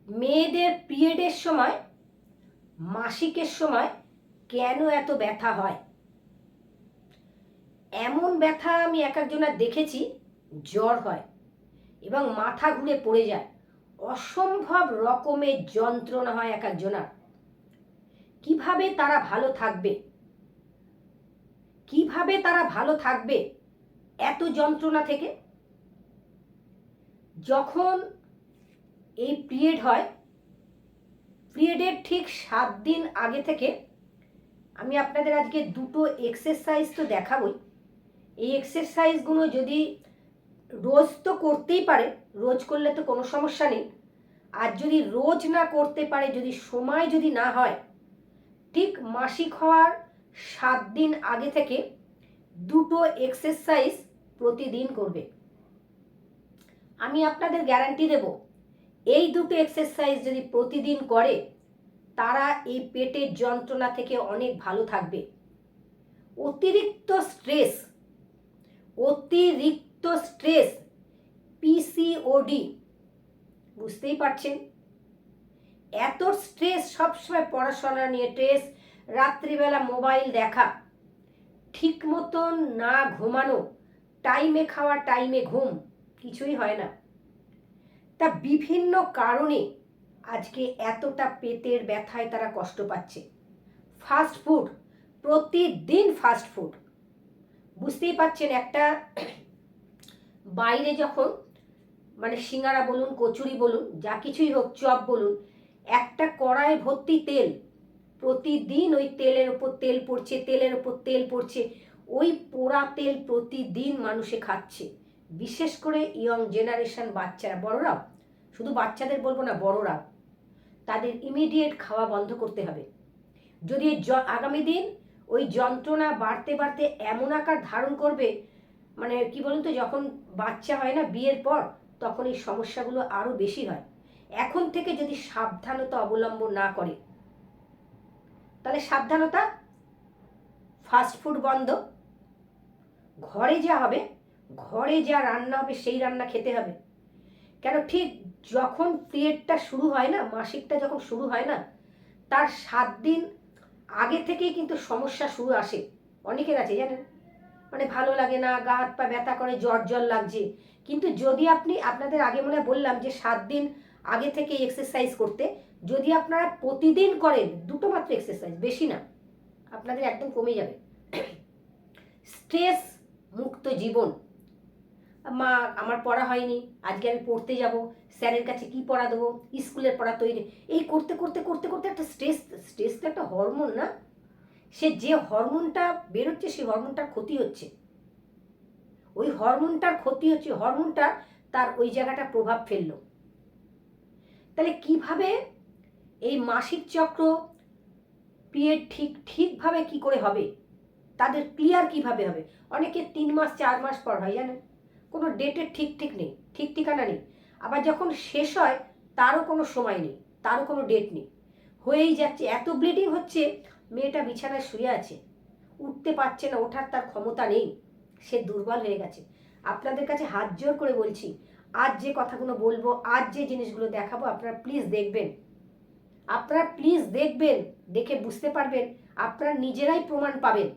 মেয়েদের পিরিয়ডের সময়, মাসিকের সময় কেন এত ব্যথা হয়? এমন ব্যথা আমি এক একজনের দেখেছি, জ্বর হয় এবং মাথা ঘুরে পড়ে যায়, অসম্ভব রকমের যন্ত্রণা হয় এক একজনের। কিভাবে তারা ভালো থাকবে? কিভাবে তারা ভালো থাকবে এত যন্ত্রণা থেকে? যখন এই পিরিয়ড হয়, পিরিয়ডের ঠিক 7 দিন আগে থেকে আমি আপনাদের আজকে দুটো এক্সারসাইজ তো দেখাবই। এই এক্সারসাইজগুলো যদি রোজ তো করতেই পারে, রোজ করলে তো কোনো সমস্যা নেই। আর যদি রোজ না করতে পারে, যদি সময় যদি না হয়, ঠিক মাসিক হওয়ার 7 দিন আগে থেকে দুটো এক্সারসাইজ প্রতিদিন করবে। আমি আপনাদের গ্যারান্টি দেব, এই দুটো এক্সারসাইজ যদি প্রতিদিন করে, তারা এই পেটের যন্ত্রণা থেকে অনেক ভালো থাকবে। অতিরিক্ত স্ট্রেস, অতিরিক্ত স্ট্রেস, পিসিওডি, বুঝতেই পারছেন। এত স্ট্রেস, সবসময় পড়াশোনা নিয়ে স্ট্রেস, রাত্রিবেলা মোবাইল দেখা, ঠিক মতন না ঘুমানো, টাইমে খাওয়া টাইমে ঘুম, কিছুই হয় না। তা বিভিন্ন কারণে আজকে এতটা পেটের ব্যথায় তারা কষ্ট পাচ্ছে। ফাস্ট ফুড, প্রতিদিন ফাস্ট ফুড, বুঝতেই পারছেন। একটা বাইরে যখন মানে সিঙ্গারা বলুন, কচুরি বলুন, যা কিছুই হোক, চপ বলুন, একটা কড়াই ভর্তি তেল, প্রতিদিন ওই তেলের ওপর তেল পড়ছে, তেলের ওপর তেল পড়ছে, ওই পোড়া তেল প্রতিদিন মানুষে খাচ্ছে। বিশেষ করে ইয়ং জেনারেশন বাচ্চারা, বড়রাও, শুধু বাচ্চাদের বলবো না, বড়রা, তাদের ইমিডিয়েট খাওয়া বন্ধ করতে হবে। যদি আগামী দিন ওই যন্ত্রণা বাড়তে বাড়তে এমন আকার ধারণ করবে, মানে কি বলুন তো, যখন বাচ্চা হয় না বিয়ের পর, তখন এই সমস্যাগুলো আরও বেশি হয়। এখন থেকে যদি সাবধানতা অবলম্বন না করে, তাহলে সাবধানতা, ফাস্ট ফুড বন্ধ, ঘরে যা হবে, ঘরে যা রান্না হবে সেই রান্না খেতে হবে। কেন, ঠিক যখন পিরিয়ডটা শুরু হয় না, মাসিকটা যখন শুরু হয় না, তার 7 দিন আগে থেকেই কিন্তু সমস্যা শুরু আসে। অনেকের আছে জানেন, মানে ভালো লাগে না, গা হাত পা ব্যথা করে, জ্বর জ্বর লাগছে। কিন্তু যদি আপনি, আপনাদের আগে মনে বললাম যে 7 দিন আগে থেকে এক্সারসাইজ করতে, যদি আপনারা প্রতিদিন করেন, দুটো মাত্র এক্সারসাইজ, বেশি না, আপনাদের একদম কমে যাবে। স্ট্রেস মুক্ত জীবন। মা, আমার পড়া হয়নি, আজকে আমি পড়তে যাব, স্যারের কাছে কি পড়া দেবো, স্কুলের পড়া তৈরি, এই করতে করতে করতে করতে একটা স্ট্রেস, স্ট্রেস তো একটা হরমোন না, সে যে হরমোনটা বেরোচ্ছে সেই হরমোনটার ক্ষতি হচ্ছে, ওই হরমোনটার ক্ষতি হচ্ছে, হরমোনটা তার ওই জায়গাটা প্রভাব ফেললো। তাহলে কিভাবে এই মাসিক চক্র, পিরিয়ড ঠিকভাবে কি করে হবে, তাদের ক্লিয়ার কিভাবে হবে? অনেকে 3 মাস 4 মাস পর হয় জানেন, কোনো ডেটের ঠিক নেই, ঠিক ঠিকানা নেই। আবার যখন শেষ হয়, তারও কোনো সময় নেই, তারও কোনো ডেট নেই, হয়েই যাচ্ছে। এত ব্লিডিং হচ্ছে, মেয়েটা বিছানায় শুয়ে আছে, উঠতে পারছে না, ওঠার তার ক্ষমতা নেই, সে দুর্বল হয়ে গেছে। আপনাদের কাছে হাত জোর করে বলছি, আজ যে কথাগুলো বলবো, আজ যে জিনিসগুলো দেখাবো, আপনারা প্লিজ দেখবেন, আপনারা প্লিজ দেখবেন, দেখে বুঝতে পারবেন, আপনারা নিজেরাই প্রমাণ পাবেন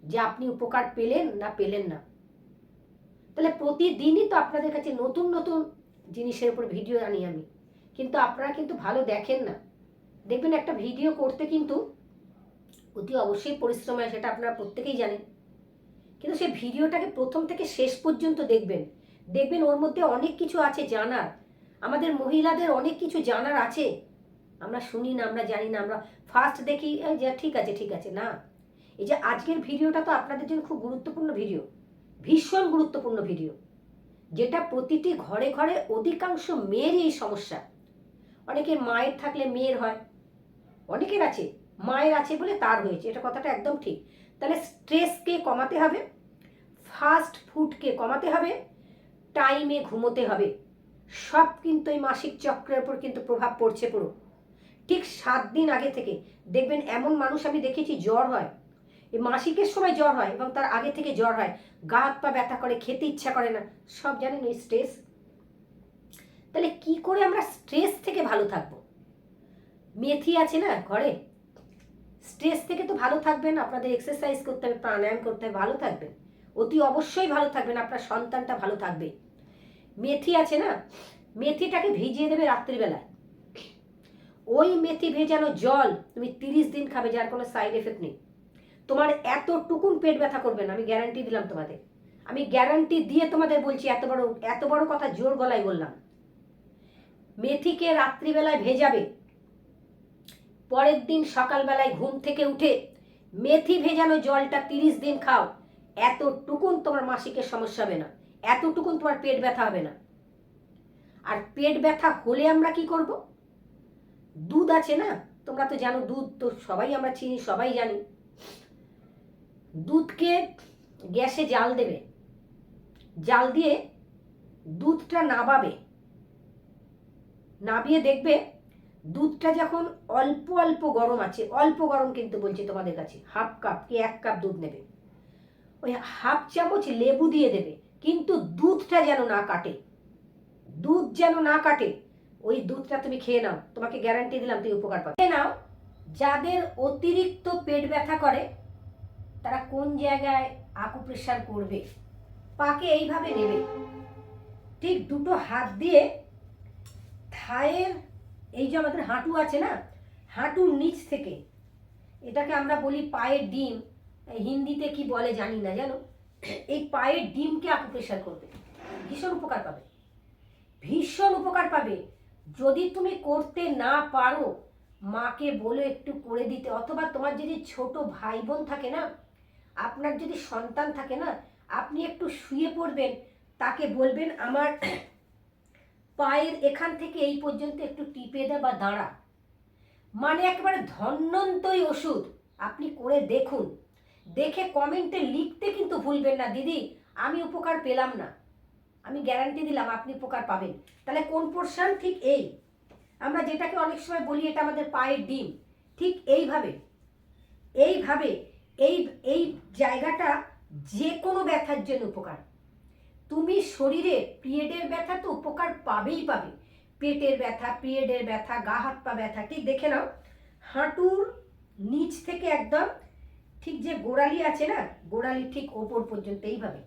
যে আপনি উপকার পেলেন না পেলেন না। তাহলে প্রতিদিনই তো আপনাদের কাছে নতুন নতুন জিনিসের উপর ভিডিও আনি আমি, কিন্তু আপনারা কিন্তু ভালো দেখেন না। দেখবেন একটা ভিডিও করতে কিন্তু অতি অবশ্যই পরিশ্রম হয়, সেটা আপনারা প্রত্যেকেই জানেন, কিন্তু সেই ভিডিওটাকে প্রথম থেকে শেষ পর্যন্ত দেখবেন, দেখবেন ওর মধ্যে অনেক কিছু আছে জানার। আমাদের মহিলাদের অনেক কিছু জানার আছে, আমরা শুনি না, আমরা জানি না, আমরা ফার্স্ট দেখি যে ঠিক আছে না। এই যে আজকের ভিডিওটা তো আপনাদের জন্য খুব গুরুত্বপূর্ণ ভিডিও, ভীষণ গুরুত্বপূর্ণ ভিডিও, যেটা প্রতিটি ঘরে ঘরে অধিকাংশ মেয়েরই এই সমস্যা। অনেকের মায়ের থাকলে মেয়ের হয়, অনেকের আছে মায়ের আছে বলে তার হয়েছে, এটা কথাটা একদম ঠিক। তাহলে স্ট্রেসকে কমাতে হবে, ফাস্ট ফুডকে কমাতে হবে, টাইমে ঘুমোতে হবে, সব কিন্তু এই মাসিক চক্রের উপর কিন্তু প্রভাব পড়ছে পুরো। ঠিক 7 দিন আগে থেকে দেখবেন এমন মানুষ আমি দেখেছি জ্বর হয়, এই মাসিকের সময় জ্বর হয় এবং তার আগে থেকে জ্বর হয়, গা হাত পা ব্যথা করে, খেতে ইচ্ছা করে না, সব জানেন এই স্ট্রেস। তাহলে কি করে আমরা স্ট্রেস থেকে ভালো থাকবো? মেথি আছে না ঘরে, স্ট্রেস থেকে তো ভালো থাকবেন, আপনাদের এক্সারসাইজ করতে হবে, প্রাণায়াম করতে হবে, ভালো থাকবেন, অতি অবশ্যই ভালো থাকবেন, আপনার সন্তানটা ভালো থাকবে। মেথি আছে না, মেথিটাকে ভিজিয়ে দেবে রাত্রিবেলায়, ওই মেথি ভেজানো জল তুমি 30 দিন খাবে, যার কোনো সাইড এফেক্ট নেই। তোমার এতটুকুন পেট ব্যথা করবে না, আমি গ্যারান্টি দিলাম তোমাদের, আমি গ্যারান্টি দিয়ে তোমাদের বলছি, এত বড় কথা জোর গলায় বললাম। মেথিকে রাত্রিবেলায় ভেজাবে, পরের দিন সকালবেলায় ঘুম থেকে উঠে মেথি ভেজানো জলটা 30 দিন খাও, এতটুকুন তোমার মাসিকের সমস্যা হবে না, এতটুকুন তোমার পেট ব্যথা হবে না। আর পেট ব্যথা হলে আমরা কি করব? দুধ আছে না, তোমরা তো জানো, দুধ তো সবাই আমরা চিনি, সবাই জানি। দুধকে গ্যাসে জাল দেবে, জাল দিয়ে দুধটা নাবাবে, নাবিয়ে দেখবে দুধটা যখন অল্প অল্প গরম আছে, অল্প গরম কিন্তু বলছি তোমাদের কাছে, হাফ কাপ কি 1 কাপ দুধ নেবে, ওই হাফ চামচ লেবু দিয়ে দেবে, কিন্তু দুধটা যেন না কাটে, দুধ যেন না কাটে, ওই দুধটা তুমি খেয়ে নাও, তোমাকে গ্যারান্টি দিলাম তুমি উপকার পাবে। খেয়ে নাও। যাদের অতিরিক্ত পেট ব্যথা করে তারা কোন জায়গায় আকুপ্রেশার করবে, পাকে এইভাবে নেবে, ঠিক দুটো হাত দিয়ে থায়ের, এই যে আমাদের হাঁটু আছে না, হাঁটুর নিচ থেকে, এটাকে আমরা বলি পায়ের ডিম, হিন্দিতে কি বলে জানি না জানো, এই পায়ের ডিমকে আকুপ্রেশার করবে, ভীষণ উপকার পাবে, ভীষণ উপকার পাবে। যদি তুমি করতে না পারো, মাকে বলে একটু করে দিতে, অথবা তোমার যদি ছোট ভাই বোন থাকে না, আপনার যদি সন্তান থাকে না, আপনি একটু শুয়ে পড়বেন, তাকে বলবেন আমার পায়ের এখান থেকে এই পর্যন্ত একটু টিপে দে বা দাঁড়া, মানে একেবারে ধন্বন্তরী ওষুধ। আপনি করে দেখুন, দেখে কমেন্টে লিখতে কিন্তু ভুলবেন না, দিদি আমি উপকার পেলাম না, আমি গ্যারান্টি দিলাম আপনি উপকার পাবেন। তাহলে কোন পোর্শন? ঠিক এই, আমরা যেটাকে অনেক সময় বলি এটা আমাদের পায়ের ডিম, ঠিক এইভাবে এইভাবে এই এই জায়গাটা যে কোনো ব্যথার জন্য উপকার। তুমি শরীরে পিরিয়ডের ব্যথা তো উপকার পাবেই পাবে, পেটের ব্যথা, পিরিয়ডের ব্যথা, গা হাত পা ব্যথা, ঠিক দেখে নাও, হাঁটুর নিচ থেকে একদম ঠিক যে গোড়ালি আছে না, গোড়ালি ঠিক ওপর পর্যন্ত এইভাবে।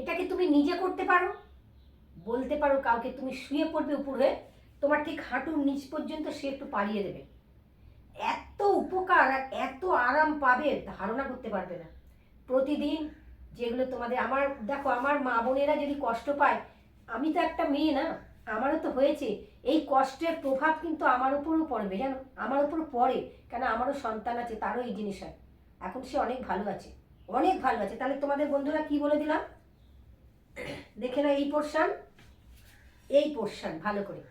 এটাকে তুমি নিজে করতে পারো, বলতে পারো কাউকে, তুমি শুয়ে পড়বে উপর হয়ে, তোমার ঠিক হাঁটুর নিচ পর্যন্ত সে একটু পাড়িয়ে দেবে, এত উপকার আর এত আরাম পাবে ধারণা করতে পারবে না। প্রতিদিন যেগুলো তোমাদের, আমার দেখো, আমার মা বোনেরা যদি কষ্ট পায়, আমি তো একটা মেয়ে না, আমারও তো হয়েছে, এই কষ্টের প্রভাব কিন্তু আমার উপরও পড়বে, জানো, আমার উপর পড়ে, কেন আমারও সন্তান আছে, তারও এই জিনিস হয়, এখন সে অনেক ভালো আছে, অনেক ভালো আছে। তাহলে তোমাদের বন্ধুরা কি বলে দিলাম, দেখে না, এই পোর্শন, এই পোর্শন ভালো করে,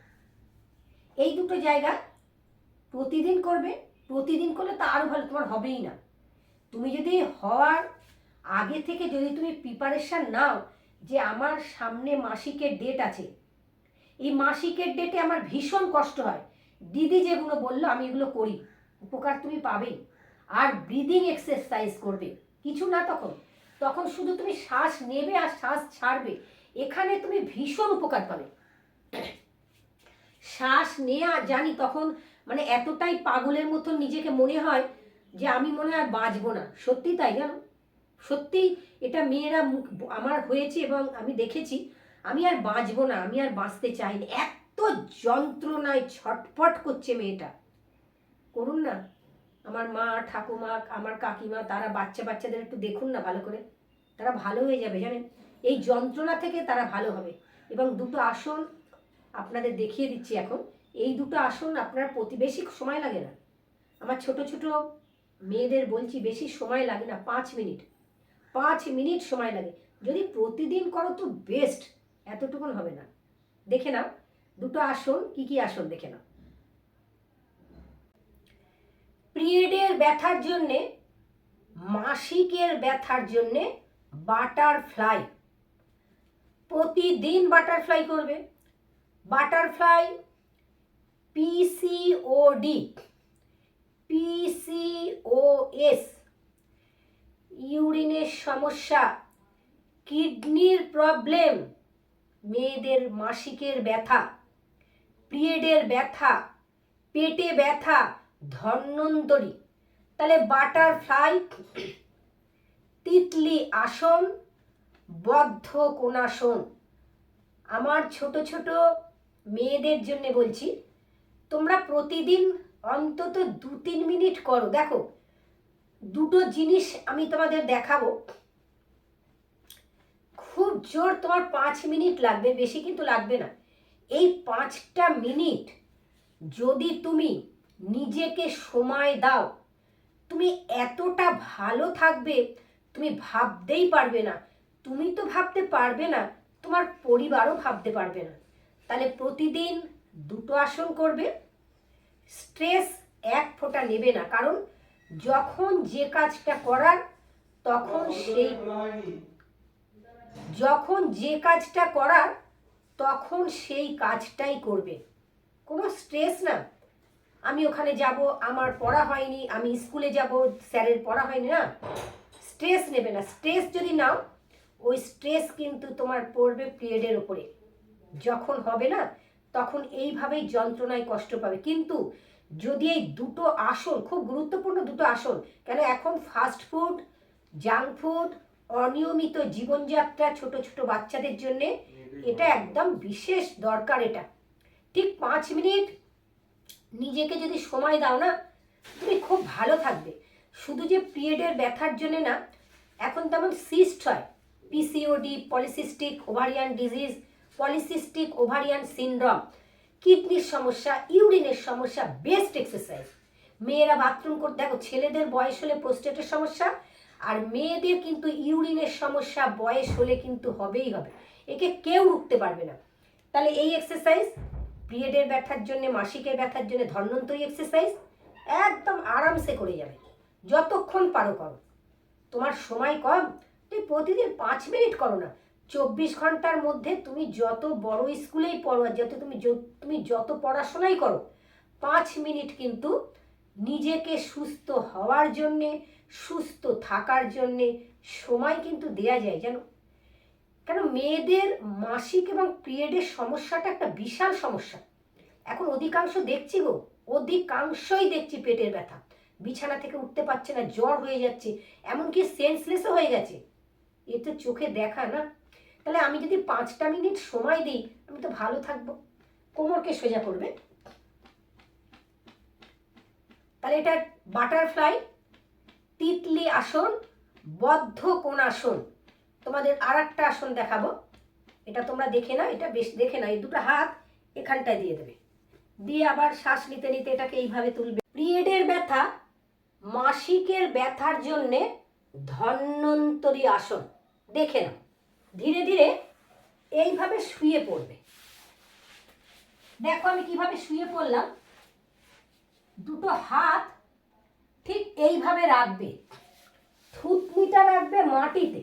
এই দুটো জায়গা প্রতিদিন করবে, প্রতিদিন করলে তো আরও ভালো, তোমার হবেই না। তুমি যদি হওয়ার আগে থেকে যদি তুমি প্রিপারেশান নাও যে আমার সামনে মাসিকের ডেট আছে, এই মাসিকের ডেটে আমার ভীষণ কষ্ট হয়, দিদি যেগুলো বললো আমি এগুলো করি, উপকার তুমি পাবেই। আর ব্রিদিং এক্সারসাইজ করবে, কিছু না, তখন তখন শুধু তুমি শ্বাস নেবে আর শ্বাস ছাড়বে, এখানে তুমি ভীষণ উপকার পাবে। শ্বাস নেওয়া জানি তখন মানে এতটাই পাগলের মতন নিজেকে মনে হয় যে আমি মনে হয় বাঁচবো না, সত্যি তাই জানো, সত্যি এটা মেয়েরা আমার হয়েছে এবং আমি দেখেছি, আমি আর বাঁচবো না, আমি আর বাঁচতে চাইনি, এত যন্ত্রণায় ছটফট করছে মেয়েটা। করুন না, আমার মা ঠাকুমা, আমার কাকিমা, তারা বাচ্চাদের একটু দেখুন না ভালো করে, তারা ভালো হয়ে যাবে জানেন, এই যন্ত্রণা থেকে তারা ভালো হবে। এবং দুটো আসন আপনাদের দেখিয়ে দিচ্ছি এখন, এই দুটো আসন আপনার বেশি সময় লাগে না, আমার ছোট ছোট মেয়েদের বলছি বেশি সময় লাগে না, 5 মিনিট, 5 মিনিট সময় লাগে, যদি প্রতিদিন করো তো বেস্ট, এতটুকুন হবে না। দেখে নাও দুটো আসন, কি কি আসন দেখে নাও। পিরিয়ডের ব্যথার জন্যে, মাসিকের ব্যথার জন্যে বাটারফ্লাই, প্রতিদিন বাটারফ্লাই করবে। বাটারফ্লাই পিসিওডি, পিসিওএস, ইউরিনের সমস্যা, কিডনির প্রবলেম, মেয়েদের মাসিকের ব্যথা, পিরিয়ডের ব্যথা, পেটে ব্যথা, ধন্বন্তরী, তাহলে বাটারফ্লাই, তিতলি আসন, বদ্ধ কোণাসন। আমার ছোট ছোট মেয়েদের জন্য বলছি, তোমরা প্রতিদিন অন্তত 2-3 মিনিট করো। দেখো, দুটো জিনিস আমি তোমাদের দেখাবো, খুব জোর তোমার 5 মিনিট লাগবে, বেশি কিন্তু লাগবে না। এই 5টা মিনিট যদি তুমি নিজেকে সময় দাও, তুমি এতটা ভালো থাকবে, তুমি ভাবতেই পারবে না। তুমি তো ভাবতে পারবে না, তোমার পরিবারও ভাবতে পারবে না। তাহলে প্রতিদিন 2টো আসন করবে। স্ট্রেস এক ফোঁটা নেবে না, কারণ যখন যে কাজটা করার তখন সেই কাজটাই করবে। কোনো স্ট্রেস না, আমি ওখানে যাব, আমার পড়া হয়নি, আমি স্কুলে যাব, স্যারের পড়া হয়নি, না, স্ট্রেস নেবে না। স্ট্রেস যদি নাও, ওই স্ট্রেস কিন্তু তোমার পড়বে পিরিয়ডের ওপরে। যখন হবে না, তখন এইভাবেই যন্ত্রণায় কষ্ট পাবে। কিন্তু যদি এই 2টো আসন, খুব গুরুত্বপূর্ণ 2টো আসন, কেন এখন ফাস্ট ফুড, জাঙ্ক ফুড, অনিয়মিত জীবনযাত্রা ছোট ছোট বাচ্চাদের জন্য এটা একদম বিশেষ দরকার। এটা ঠিক 5 মিনিট নিজেকে যদি সময় দাও না, তুমি খুব ভালো থাকবে। শুধু যে পিরিয়ডের ব্যথার জন্য না, এখন তেমন সিস্ট হয়, PCOD, polycystic ovarian disease, polycystic ovarian syndrome, কিডনির সমস্যা, ইউরিনের সমস্যা, বেস্ট এক্সারসাইজ। মেয়েরা বাথরুম করতে, দেখো ছেলেদের বয়স হলে প্রোস্টেটের সমস্যা, আর মেয়েদের কিন্তু ইউরিনের সমস্যা বয়স হলে কিন্তু হবেই হবে, একে কেউ রুখতে পারবে না। তাহলে এই এক্সারসাইজ পিরিয়ডের ব্যথার জন্য, মাসিকের ব্যথার জন্য ধন্বন্তরী এক্সারসাইজ একদম আরামসে করে যাবে, যতক্ষণ পারো করো। তোমার সময় কম, তুমি প্রতিদিন 5 মিনিট করো না, 24 ঘন্টার মধ্যে তুমি যত বড় স্কুলেই পড়ো, আর তুমি যত পড়াশোনাই করো, 5 মিনিট কিন্তু নিজেকে সুস্থ হওয়ার জন্যে, সুস্থ থাকার জন্যে সময় কিন্তু দেয়া যায়, জানো। কেন, মেয়েদের মাসিক এবং পিরিয়ডের সমস্যাটা একটা বিশাল সমস্যা। এখন অধিকাংশই দেখছি পেটের ব্যথা, বিছানা থেকে উঠতে পারছে না, জ্বর হয়ে যাচ্ছে, এমনকি সেন্সলেসও হয়ে গেছে। এ তো চোখে দেখা না। তাহলে আমি যদি 5টা মিনিট সময় দিই, আমি তো ভালো থাকবো। কোমরকে সোজা করবে। তাহলে এটা বাটারফ্লাই, তিতলি আসন, বদ্ধ কোণাসন। তোমাদের আর একটা আসন দেখাবো, এটা তোমরা দেখে না, এটা বেশ দেখে না। এই 2টো হাত এখানটায় দিয়ে দেবে, দিয়ে আবার শ্বাস নিতে নিতে এটাকে এইভাবে তুলবে। পিরিয়ডের ব্যথা, মাসিকের ব্যথার জন্যে ধন্বন্তরী আসন দেখে নাও। ধীরে ধীরে এইভাবে শুয়ে পড়বে। দেখো আমি কিভাবে শুয়ে পড়লাম। 2টো হাত ঠিক এইভাবে রাখবে, থুতনিটা রাখবে মাটিতে,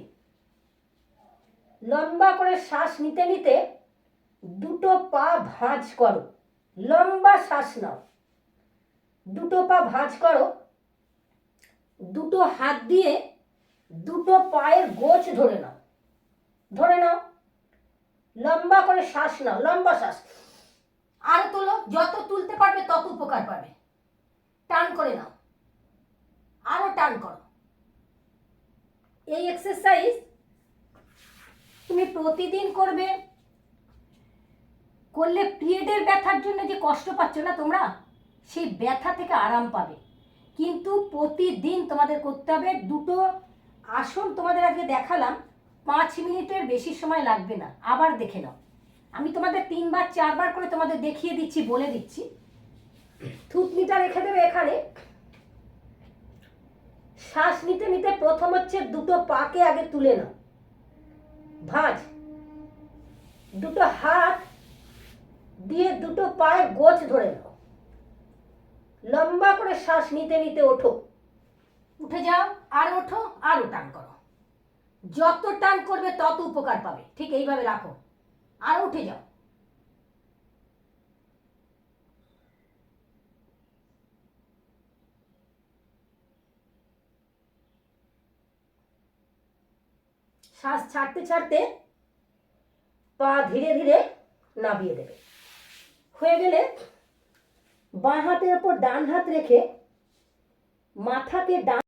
লম্বা করে শ্বাস নিতে নিতে 2টো পা ভাঁজ করো, লম্বা শ্বাস নাও, 2টো পা ভাঁজ করো, 2টো হাত দিয়ে 2টো পায়ের গোছ ধরে নাও, লম্বা করে শ্বাস নাও, লম্বা শ্বাস, আরো তোলো, যত তুলতে পারবে তত উপকার পাবে। টান করে নাও, আরো টান করো। এই এক্সারসাইজ তুমি প্রতিদিন করবে, করলে পিরিয়ডের ব্যথার জন্য যে কষ্ট পাচ্ছ না তোমরা, সেই ব্যথা থেকে আরাম পাবে। কিন্তু প্রতিদিন তোমাদের করতে হবে। 2টো আসন তোমাদের আজকে দেখালাম, 5 মিনিটের বেশি সময় লাগবে না। আবার দেখে নাও, আমি তোমাদের 3-4 বার করে তোমাদের দেখিয়ে দিচ্ছি, বলে দিচ্ছি। থুতনিটা রেখে দেবে এখানে, শ্বাস নিতে নিতে প্রথম হচ্ছে 2টো পাকে আগে তুলে নাও, ভাঁজ, 2টো হাত দিয়ে 2টো পায়ের গোছ ধরে নাও, লম্বা করে শ্বাস নিতে নিতে ওঠো, উঠে যাও, আর ওঠো, আরো টান করো। যত টান করবে তত উপকার পাবে। ঠিক এইভাবে রাখো, আর উঠে যাও। শ্বাস ছাড়তে ছাড়তে পা ধীরে ধীরে নামিয়ে দেবে। হয়ে গেলে বাঁ হাতের ওপর ডান হাত রেখে মাথাকে ডান